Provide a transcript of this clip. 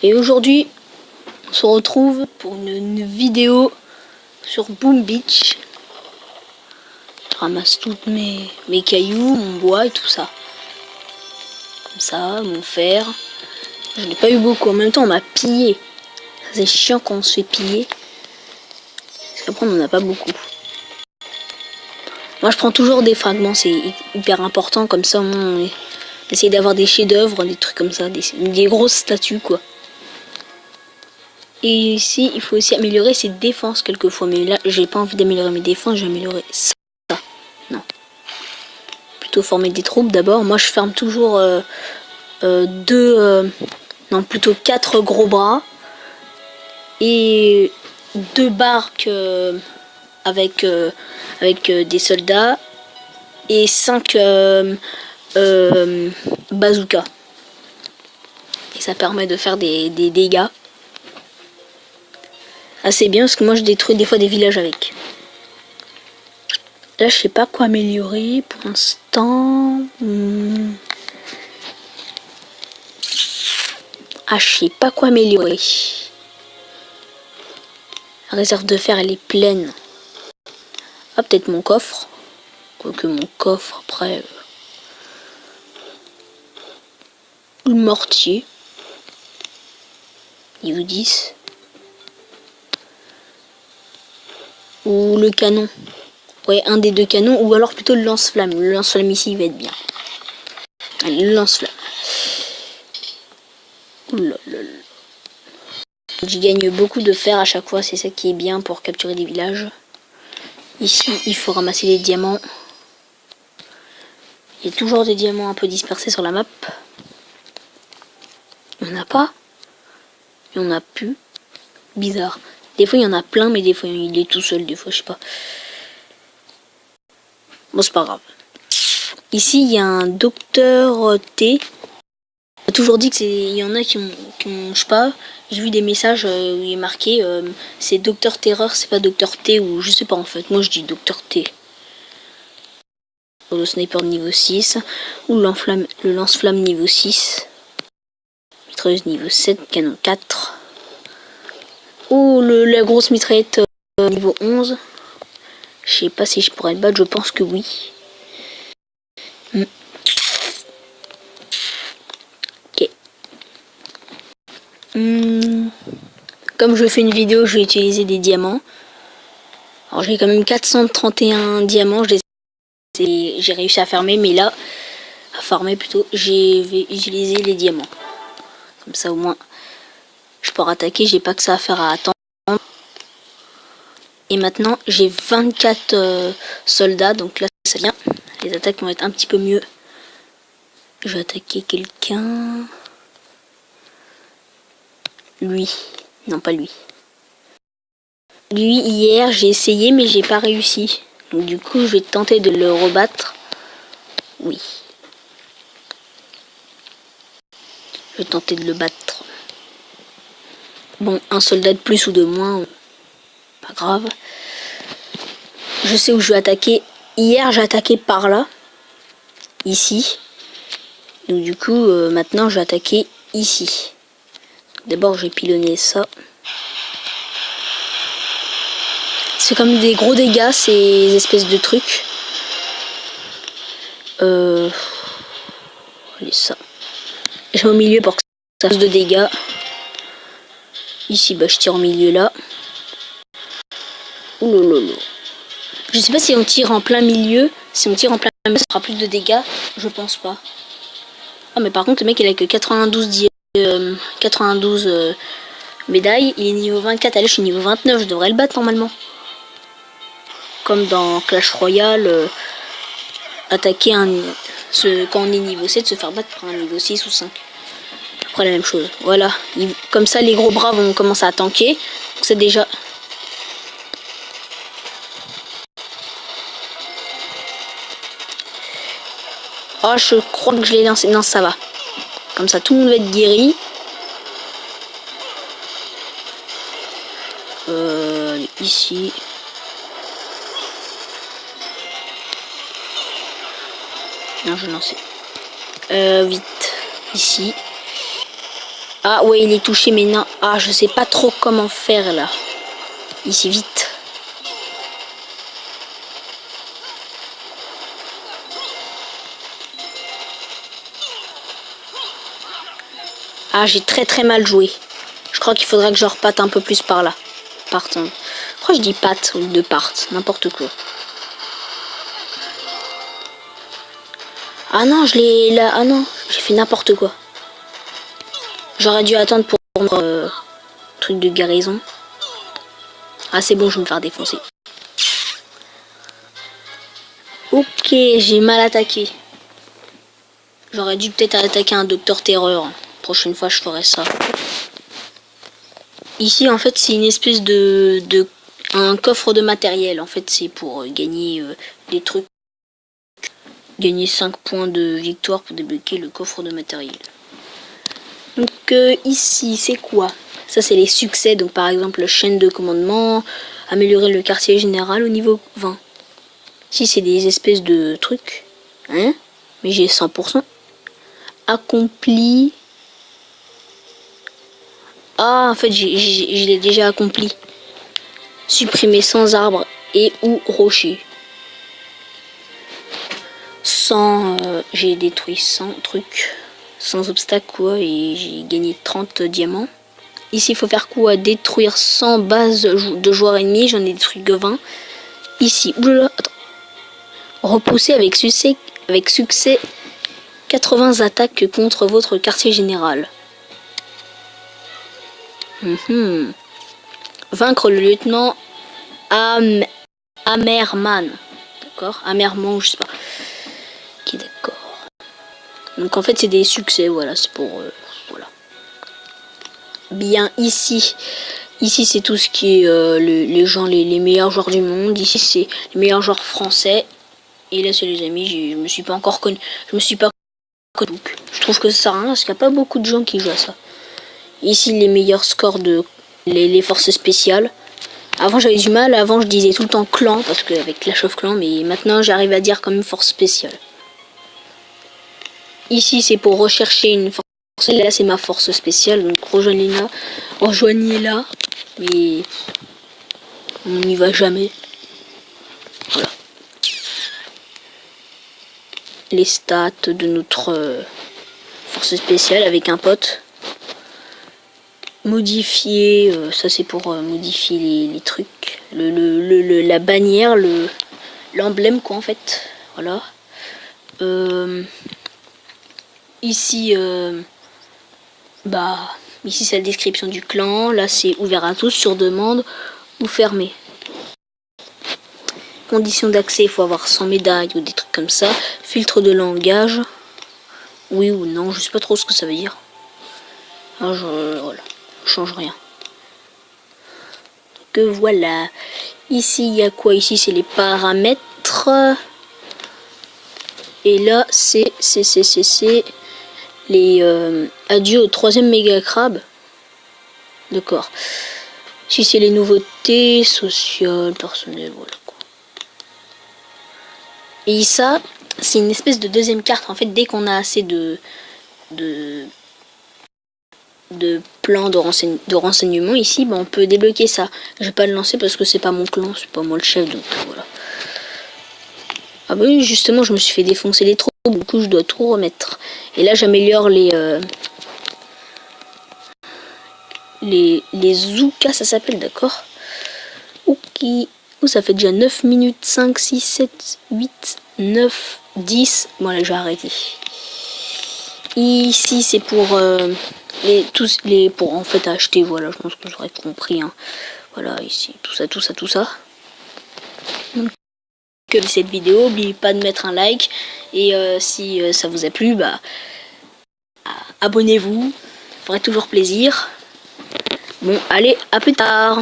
Et aujourd'hui, on se retrouve pour une vidéo sur Boom Beach. Je ramasse toutes mes cailloux, mon bois et tout ça. Comme ça, mon fer. Je n'ai pas eu beaucoup. En même temps, on m'a pillé. C'est chiant quand on se fait piller. Parce qu'après, on n'en a pas beaucoup. Moi, je prends toujours des fragments. C'est hyper important. Comme ça, on essaye d'avoir des chefs-d'œuvre, des trucs comme ça. Des grosses statues, quoi. Et ici, il faut aussi améliorer ses défenses quelquefois. Mais là, j'ai pas envie d'améliorer mes défenses. J'ai amélioré ça. Non. Plutôt former des troupes d'abord. Moi, je ferme toujours non, plutôt 4 gros bras. Et 2 barques avec des soldats. Et 5 bazookas. Et ça permet de faire des dégâts. Assez bien parce que moi je détruis des fois des villages avec. Là je sais pas quoi améliorer pour l'instant. Ah je sais pas quoi améliorer. La réserve de fer elle est pleine. Ah peut-être mon coffre. Quoique mon coffre après. Le mortier. Niveau 10. Ou le canon. Ouais, un des 2 canons, ou alors plutôt le lance-flamme. Le lance-flamme ici, il va être bien. Allez, le lance-flamme. J'y gagne beaucoup de fer à chaque fois, c'est ça qui est bien pour capturer des villages. Ici, il faut ramasser les diamants. Il y a toujours des diamants un peu dispersés sur la map. Il n'y en a pas. Il n'y en a plus. Bizarre. Des fois, il y en a plein, mais des fois, il est tout seul. Des fois, je sais pas. Bon, c'est pas grave. Ici, il y a un docteur T. On a toujours dit que il y en a qui ont je sais pas. J'ai vu des messages où il est marqué c'est Docteur Terreur, c'est pas Docteur T ou je sais pas en fait. Moi, je dis Docteur T. Le sniper niveau 6 ou le lance-flamme niveau 6. Mitrailleuse niveau 7, canon 4. Ou la grosse mitraillette niveau 11. Je sais pas si je pourrais le battre, je pense que oui. Ok. Comme je fais une vidéo, je vais utiliser des diamants. Alors j'ai quand même 431 diamants, j'ai réussi à farmer, mais là, j'ai utilisé les diamants. Comme ça au moins, je peux attaquer, j'ai pas que ça à faire à attendre. Et maintenant, j'ai 24 soldats, donc là, ça vient. Les attaques vont être un petit peu mieux. Je vais attaquer quelqu'un. Lui. Non, pas lui. Lui, hier, j'ai essayé, mais j'ai pas réussi. Donc, du coup, je vais tenter de le rebattre. Oui. Je vais tenter de le battre. Bon, un soldat de plus ou de moins, pas grave. Je sais où je vais attaquer. Hier, j'ai attaqué par là. Ici. Donc, du coup, maintenant, je vais attaquer ici. D'abord, j'ai pilonné ça. C'est comme des gros dégâts, ces espèces de trucs. Allez, ça. Je mets au milieu pour que ça fasse de dégâts. Ici, bah, je tire au milieu là. Ouloulolo. Je sais pas si on tire en plein milieu. Si on tire en plein milieu, ça fera plus de dégâts. Je pense pas. Ah, mais par contre, le mec, il a que 92 médailles. Il est niveau 24. Allez, je suis niveau 29. Je devrais le battre normalement. Comme dans Clash Royale. Attaquer quand on est niveau 7, se faire battre par un niveau 6 ou 5. Après la même chose. Voilà. Comme ça, les gros bras vont commencer à tanker. C'est déjà... Oh, je crois que je l'ai lancé. Non, ça va. Comme ça, tout le monde va être guéri. Ici. Non, je lançais. Vite. Ici. Ah ouais, il est touché, mais non. Ah, je sais pas trop comment faire là. Ici, vite. Ah, j'ai très mal joué. Je crois qu'il faudrait que je reparte un peu plus par là. Partant. Pourquoi je dis patte ou de part? N'importe quoi. Ah non, je l'ai là. Ah non, j'ai fait n'importe quoi. J'aurais dû attendre pour truc de guérison. Ah, c'est bon, je vais me faire défoncer. Ok, j'ai mal attaqué. J'aurais dû peut-être attaquer un docteur terreur. Prochaine fois, je ferai ça. Ici, en fait, c'est une espèce un coffre de matériel. En fait, c'est pour gagner des trucs. Gagner 5 points de victoire pour débloquer le coffre de matériel. Donc ici, c'est quoi? Ça, c'est les succès. Donc par exemple, chaîne de commandement, améliorer le quartier général au niveau 20. Si c'est des espèces de trucs. Hein? Mais j'ai 100%. Accompli. Ah, en fait, je l'ai déjà accompli. Supprimer 100 arbres et ou rochers. J'ai détruit 100 trucs sans obstacle quoi et j'ai gagné 30 diamants. Ici il faut faire quoi? Détruire 100 bases de joueurs ennemis, j'en ai détruit que 20. Ici, oulala, attends. Repousser avec succès 80 attaques contre votre quartier général. Vaincre le lieutenant Amerman. D'accord? Amerman, je sais pas. Ok, d'accord. Donc en fait c'est des succès, voilà, c'est pour... voilà. Bien, ici c'est tout ce qui est les gens, les meilleurs joueurs du monde. Ici c'est les meilleurs joueurs français. Et là c'est les amis, je me suis pas encore connu. Je me suis pas connu. Je trouve que ça sert à rien parce qu'il n'y a pas beaucoup de gens qui jouent à ça. Ici les meilleurs scores de les forces spéciales. Avant j'avais du mal, avant je disais tout le temps clan parce qu'avec Clash of Clans, mais maintenant j'arrive à dire quand même force spéciale. Ici c'est pour rechercher une force. Là c'est ma force spéciale, donc rejoignez-la, mais on n'y va jamais. Voilà. Les stats de notre force spéciale avec un pote. Modifier, ça c'est pour modifier les trucs. La bannière, l'emblème quoi en fait. Voilà. Ici, ici c'est la description du clan. Là c'est ouvert à tous sur demande ou fermé. Conditions d'accès, il faut avoir 100 médailles ou des trucs comme ça. Filtre de langage. Oui ou non, je sais pas trop ce que ça veut dire. Alors, voilà, je change rien. Que voilà. Ici, il y a quoi? Ici, c'est les paramètres. Et là, c'est les adieu au 3e méga crabe. D'accord. Si c'est les nouveautés sociales, personnelles, voilà quoi. Et ça, c'est une espèce de deuxième carte. En fait, dès qu'on a assez de plans de renseignement ici, on peut débloquer ça. Je vais pas le lancer parce que c'est pas mon clan, c'est pas moi le chef, donc voilà. Ah bah oui, justement, je me suis fait défoncer les troupes, du coup je dois tout remettre. Et là, j'améliore les Zouka, ça s'appelle, d'accord. Ok. Oh, ça fait déjà 9 minutes, 5, 6, 7, 8, 9, 10. Bon, là, je vais arrêter. Ici, c'est pour pour en fait acheter, voilà, je pense que j'aurais compris. Hein. Voilà, ici, tout ça. Donc, cette vidéo, n'oubliez pas de mettre un like. Et si ça vous a plu, abonnez-vous. Ça ferait toujours plaisir. Bon, allez, à plus tard.